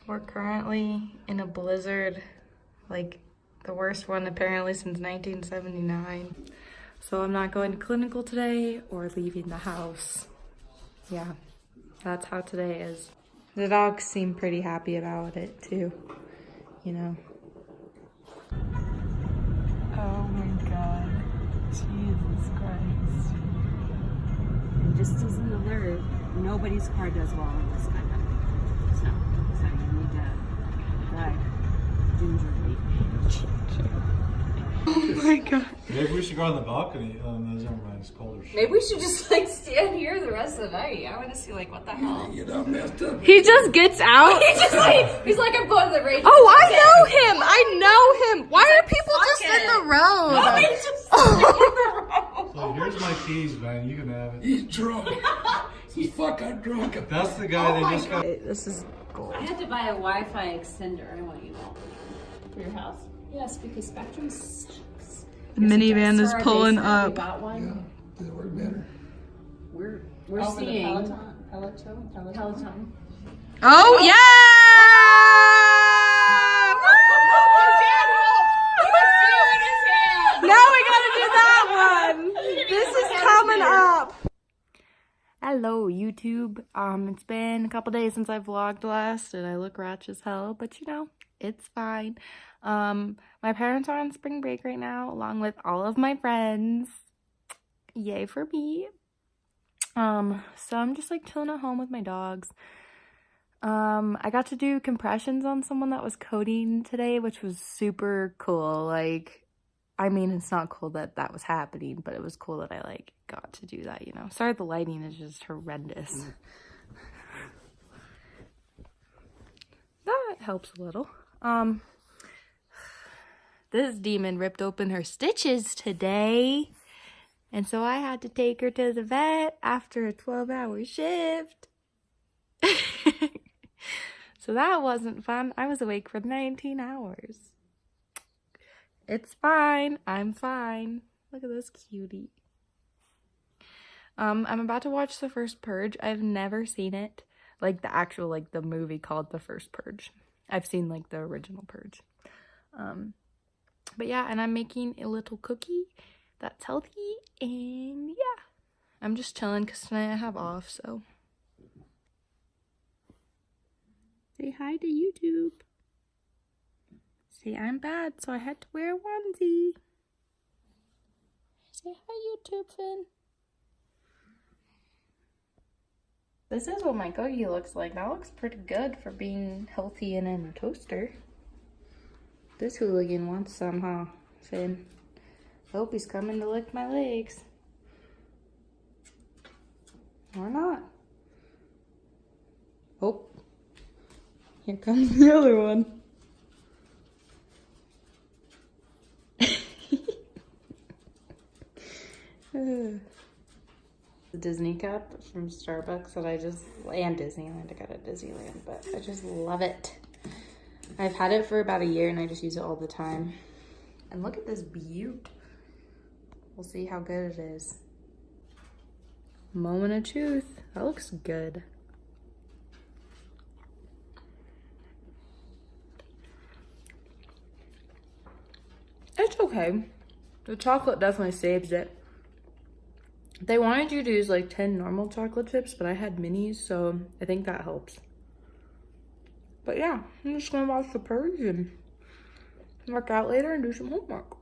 We're currently in a blizzard, like the worst one apparently since 1979. So I'm not going to clinical today or leaving the house. Yeah, that's how today is. The dogs seem pretty happy about it too, you know. Oh my God, Jesus Christ. And just as an alert, nobody's car does well in this kind of snow. So you need to drive gingerly. Oh my God. Maybe we should go on the balcony. Oh, no, never mind. It's colder. Maybe we should just like stand here the rest of the night. I want to see like what the hell. Get all messed up. He just gets out. He's like, I'm going to the range. Oh, I know him. I know him. Why are people just in the road? Nobody's just in the road. So here's my keys, man. You can have it. He's drunk. He's fucking drunk. That's the guy that just got. This is gold. I had to buy a Wi-Fi extender. I want you to know. For your house. Yes, because Spectrum sucks. The minivan is pulling We up. got one. Yeah, does it work better? We're Over the seeing Peloton. Oh, yeah! Now we gotta do that one. This is coming up. Hello, YouTube. It's been a couple days since I vlogged last, and I look ratchet as hell, but you know, it's fine. My parents are on spring break right now, along with all of my friends. Yay for me. So I'm just like chilling at home with my dogs. I got to do compressions on someone that was coding today, which was super cool. Like, I mean, it's not cool that that was happening, but it was cool that I like got to do that, you know. Sorry, the lighting is just horrendous. That helps a little. This demon ripped open her stitches today. And so I had to take her to the vet after a 12-hour shift. So that wasn't fun. I was awake for 19 hours. It's fine. I'm fine. Look at this cutie. I'm about to watch The First Purge. I've never seen it. Like the actual, like the movie called The First Purge. I've seen like the original Purge. But yeah, and I'm making a little cookie that's healthy, and yeah, I'm just chilling because tonight I have off, so. Say hi to YouTube. Say I'm bad, so I had to wear a onesie. Say hi, YouTube, Finn. This is what my cookie looks like. That looks pretty good for being healthy and in a toaster. This hooligan wants some, huh, Finn? Hope he's coming to lick my legs. Or not. Oh. Here comes the other one. The Disney cup from Starbucks that I just, and Disneyland, I got at Disneyland, but I just love it. I've had it for about a year and I just use it all the time. And look at this beaut. We'll see how good it is. Moment of truth. That looks good. It's okay. The chocolate definitely saves it. They wanted you to use like 10 normal chocolate chips, but I had minis, so I think that helps. But yeah, I'm just gonna watch The Purge and work out later and do some homework.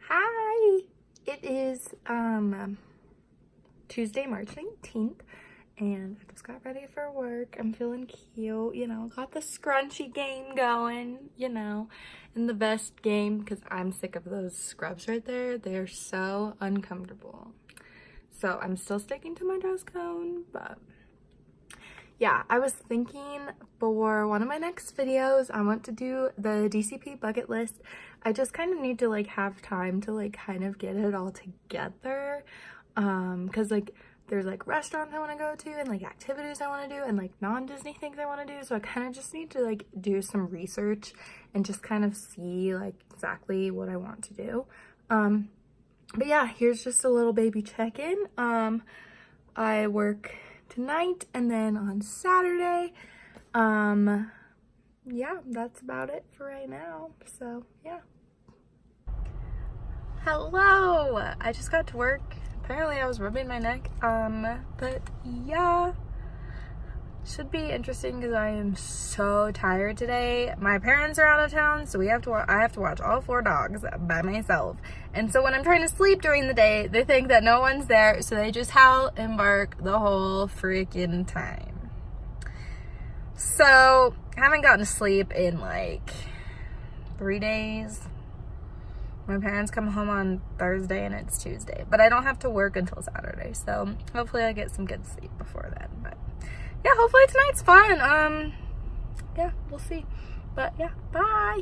Hi! It is Tuesday, March 19th, and I just got ready for work. I'm feeling cute, you know, got the scrunchy game going, you know, and the vest game, because I'm sick of those scrubs right there. They're so uncomfortable. So I'm still sticking to my dress code, but yeah, I was thinking for one of my next videos, I want to do the DCP bucket list. I just kind of need to like have time to like kind of get it all together. Cause like there's like restaurants I want to go to and like activities I want to do and like non-Disney things I want to do. So I kind of just need to like do some research and just kind of see like exactly what I want to do. But yeah, here's just a little baby check-in. I work tonight and then on Saturday. Yeah, that's about it for right now. So yeah. Hello! I just got to work. Apparently I was rubbing my neck. But yeah. Should be interesting because I am so tired today. My parents are out of town, so I have to watch all 4 dogs by myself. And so when I'm trying to sleep during the day, they think that no one's there, so they just howl and bark the whole freaking time. So I haven't gotten to sleep in like 3 days. My parents come home on Thursday and it's Tuesday, but I don't have to work until Saturday, so hopefully I get some good sleep before then. But yeah, hopefully tonight's fun. Yeah, we'll see. But yeah, bye.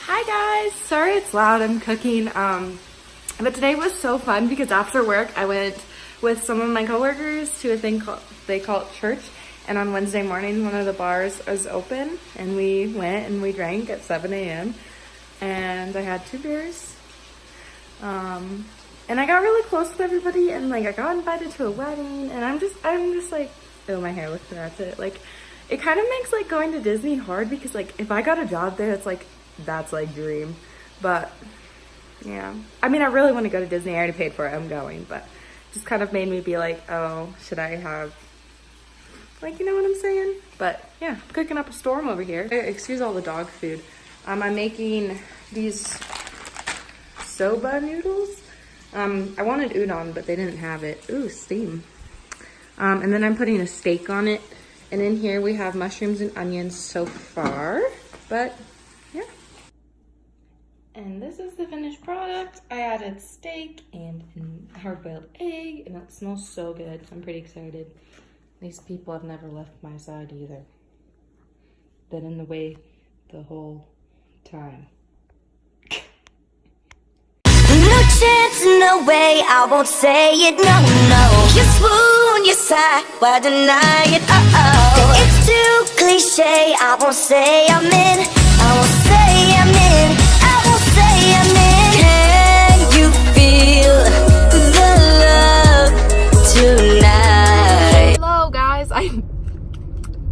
Hi guys, sorry it's loud, I'm cooking. But today was so fun because after work I went with some of my coworkers to a thing they call it church. And on Wednesday morning, one of the bars was open and we went and we drank at 7 a.m. And I had 2 beers. And I got really close with everybody and like I got invited to a wedding and I'm just like, oh, my hair looks ratchet. Like it kind of makes like going to Disney hard because like if I got a job there, that's like dream. But yeah, I mean, I really want to go to Disney. I already paid for it. I'm going, but just kind of made me be like, oh, should I have, like, you know what I'm saying? But yeah, I'm cooking up a storm over here. Excuse all the dog food. I'm making these soba noodles. I wanted udon, but they didn't have it. Ooh, steam. And then I'm putting a steak on it. And in here we have mushrooms and onions so far, but yeah. And this is the finished product. I added steak and a hard-boiled egg, and it smells so good. I'm pretty excited. These people have never left my side either. Been in the way the whole time. No chance, no way, I won't say it, no, no. You swoon, you sigh, why deny it, It's too cliche, I won't say I'm in, I won't say I'm in, I won't say I'm in. Can you feel the love tonight? Hello guys,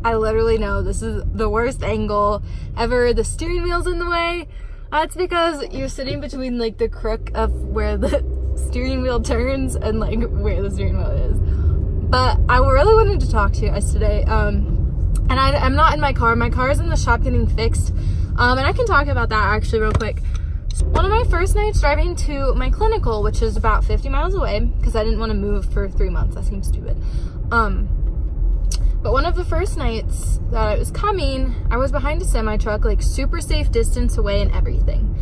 I literally know this is the worst angle ever. The steering wheel's in the way. That's because you're sitting between like the crook of where the steering wheel turns and like where the steering wheel is. But I really wanted to talk to you guys today. And I'm not in my car. My car is in the shop getting fixed. And I can talk about that actually real quick. One of my first nights driving to my clinical, which is about 50 miles away, because I didn't want to move for 3 months. That seems stupid. But one of the first nights that I was coming, I was behind a semi-truck, like super safe distance away and everything.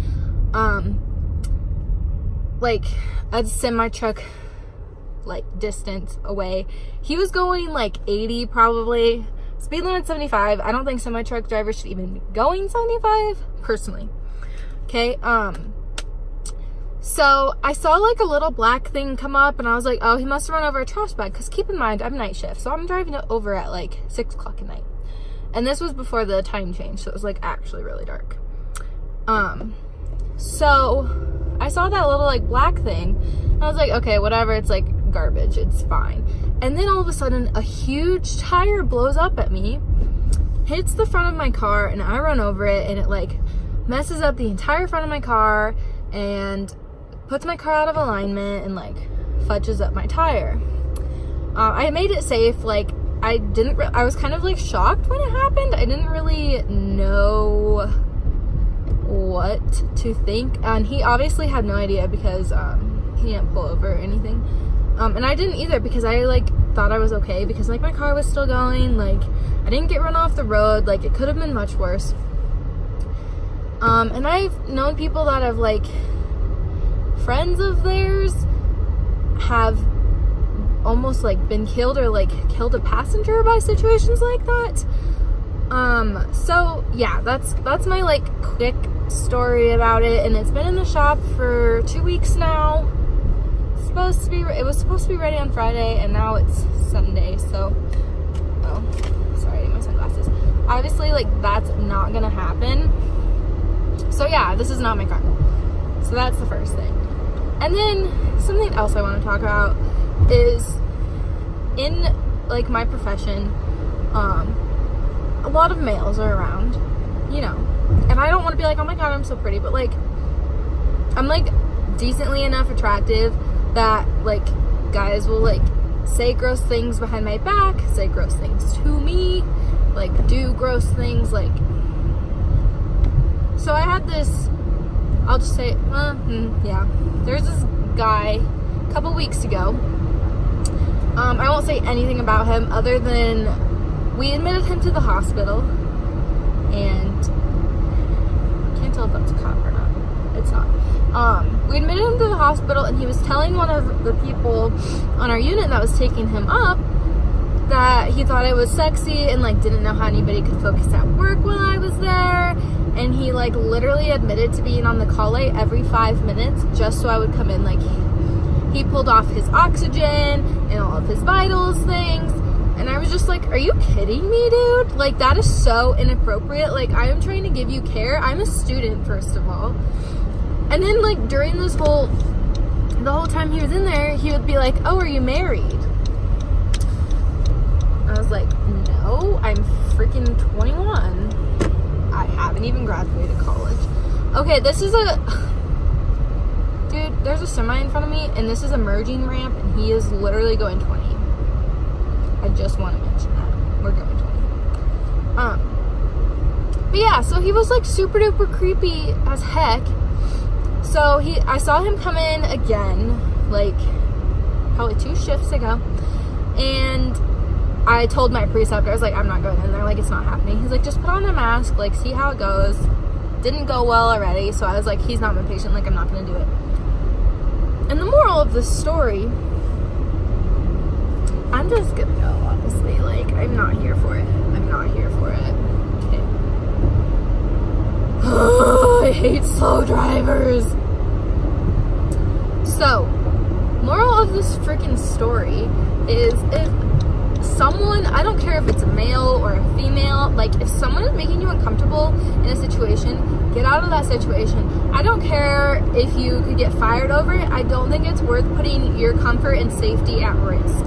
Like a semi-truck, like distance away. He was going like 80 probably. Speed limit 75. I don't think semi-truck drivers should even be going 75, personally. Okay, so I saw like a little black thing come up and I was like, oh, he must have run over a trash bag, because keep in mind, I'm night shift, so I'm driving it over at like 6 o'clock at night. And this was before the time change, so it was like actually really dark. So I saw that little like black thing and I was like, okay, whatever, it's like garbage, it's fine. And then all of a sudden a huge tire blows up at me, hits the front of my car, and I run over it and it like messes up the entire front of my car and puts my car out of alignment and like fudges up my tire. I made it safe. Like I was kind of like shocked when it happened. I didn't really know what to think, and he obviously had no idea because he didn't pull over or anything, and I didn't either because I like thought I was okay because like my car was still going, like I didn't get run off the road, like it could have been much worse. And I've known people that have like friends of theirs have almost like been killed or like killed a passenger by situations like that. So yeah, that's my like quick story about it, and it's been in the shop for 2 weeks now. it was supposed to be ready on Friday, and now it's Sunday, so, oh, sorry, I need my sunglasses. Obviously, like, that's not gonna happen. So yeah, this is not my car. So that's the first thing. And then something else I want to talk about is in, like, my profession, a lot of males are around, you know, and I don't want to be like, oh my god, I'm so pretty, but, like, I'm, like, decently enough attractive that, like, guys will, like, say gross things behind my back, say gross things to me, like, do gross things, like, so I had this, I'll just say, yeah, there's this guy a couple weeks ago, I won't say anything about him other than we admitted him to the hospital, and I can't tell if that's a cop or not, it's not. We admitted him to the hospital, and he was telling one of the people on our unit that was taking him up that he thought I was sexy and, like, didn't know how anybody could focus at work while I was there, and he, like, literally admitted to being on the call light every 5 minutes just so I would come in. Like, he pulled off his oxygen and all of his vitals things, and I was just like, are you kidding me, dude? Like, that is so inappropriate. Like, I am trying to give you care. I'm a student, first of all. And then, like, during the whole time he was in there, he would be like, oh, are you married? I was like, no, I'm freaking 21. I haven't even graduated college. Okay, this is dude, there's a semi in front of me, and this is a merging ramp, and he is literally going 20. I just want to mention that. We're going 20. But yeah, so he was, like, super duper creepy as heck. So I saw him come in again, like, probably 2 shifts ago, and I told my preceptor, I was like, I'm not going in there, like, it's not happening. He's like, just put on a mask, like, see how it goes. Didn't go well already, so I was like, he's not my patient, like, I'm not gonna do it. And the moral of this story, I'm just gonna go, honestly, like, I'm not here for it. I'm not here for it. Okay. I hate slow drivers. So, moral of this freaking story is, if someone, I don't care if it's a male or a female, like, if someone is making you uncomfortable in a situation, get out of that situation. I don't care if you could get fired over it. I don't think it's worth putting your comfort and safety at risk.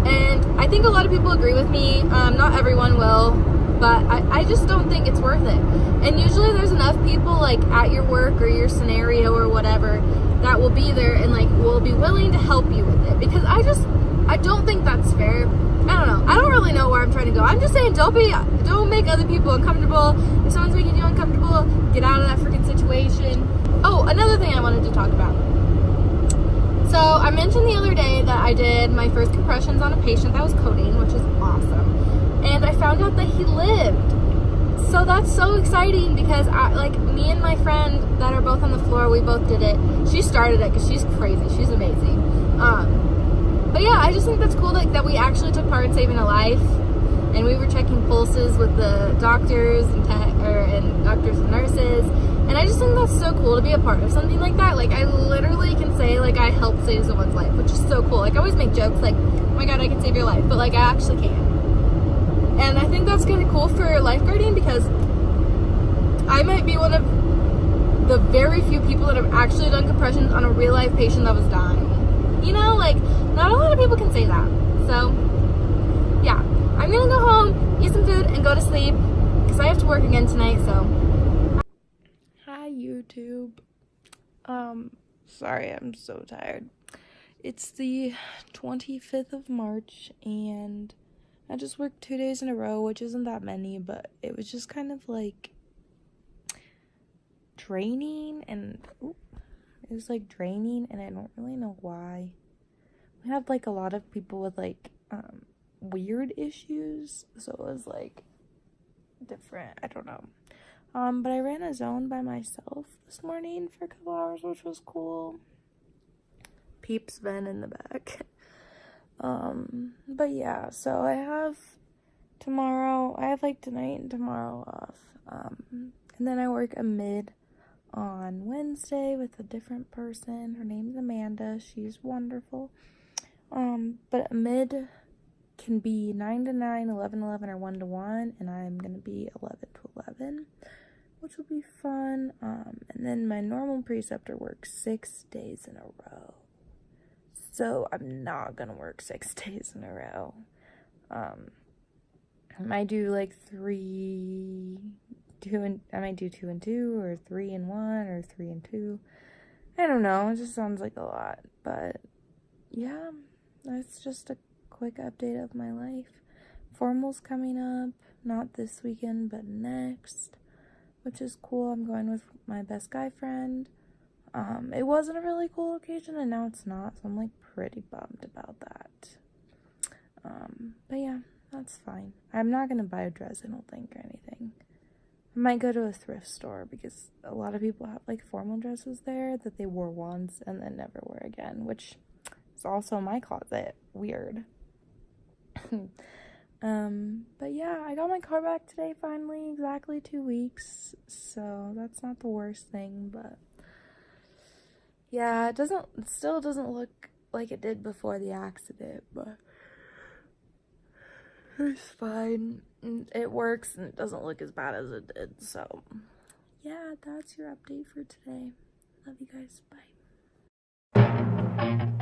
And I think a lot of people agree with me. Not everyone will, but I just don't think it's worth it. And usually there's enough people, like, at your work or your scenario or whatever that will be there and, like, will be willing to help you with it, because I don't think that's fair. I don't know. I don't really know where I'm trying to go. I'm just saying, don't make other people uncomfortable. If someone's making you uncomfortable, get out of that freaking situation. Oh, another thing I wanted to talk about. So I mentioned the other day that I did my first compressions on a patient that was coding, which is awesome. And I found out that he lived. So that's so exciting, because me and my friend that are both on the floor, we both did it. She started it because she's crazy. She's amazing. But yeah, I just think that's cool, like, that we actually took part in saving a life, and we were checking pulses with the doctors and doctors and nurses, and I just think that's so cool to be a part of something like that. Like, I literally can say, like, I helped save someone's life, which is so cool. Like, I always make jokes like, oh my god, I can save your life, but, like, I actually can. And I think that's kind of cool for lifeguarding, because I might be one of the very few people that have actually done compressions on a real life patient that was dying. You know, like, not a lot of people can say that. So, yeah. I'm gonna go home, eat some food, and go to sleep, because I have to work again tonight, so. Hi, YouTube. Sorry, I'm so tired. It's the 25th of March, and I just worked 2 days in a row, which isn't that many, but it was just kind of, like, draining, and it was, like, draining, and I don't really know why. We had, like, a lot of people with, like, weird issues, so it was, like, different. I don't know. But I ran a zone by myself this morning for a couple hours, which was cool. Peeps been in the back. But yeah, so I have like, tonight and tomorrow off. And then I work a mid on Wednesday with a different person. Her name's Amanda. She's wonderful. But mid can be 9 to 9, 11 to 11, or 1 to 1, and I'm gonna be 11 to 11, which will be fun. And then my normal preceptor works 6 days in a row, so I'm not gonna work 6 days in a row. I might do like I might do 2 and 2, or 3 and 1, or 3 and 2. I don't know, it just sounds like a lot, but yeah, that's just a quick update of my life. Formal's coming up, not this weekend, but next, which is cool. I'm going with my best guy friend. It wasn't a really cool occasion, and now it's not, so I'm like pretty bummed about that. But yeah, that's fine. I'm not gonna buy a dress, I don't think, or anything. I might go to a thrift store, because a lot of people have like formal dresses there that they wore once and then never wear again, which is also my closet. Weird. But yeah, I got my car back today finally, exactly 2 weeks, so that's not the worst thing. But yeah, it still doesn't look like it did before the accident, but it's fine. It works and it doesn't look as bad as it did. So yeah, that's your update for today. Love you guys. Bye.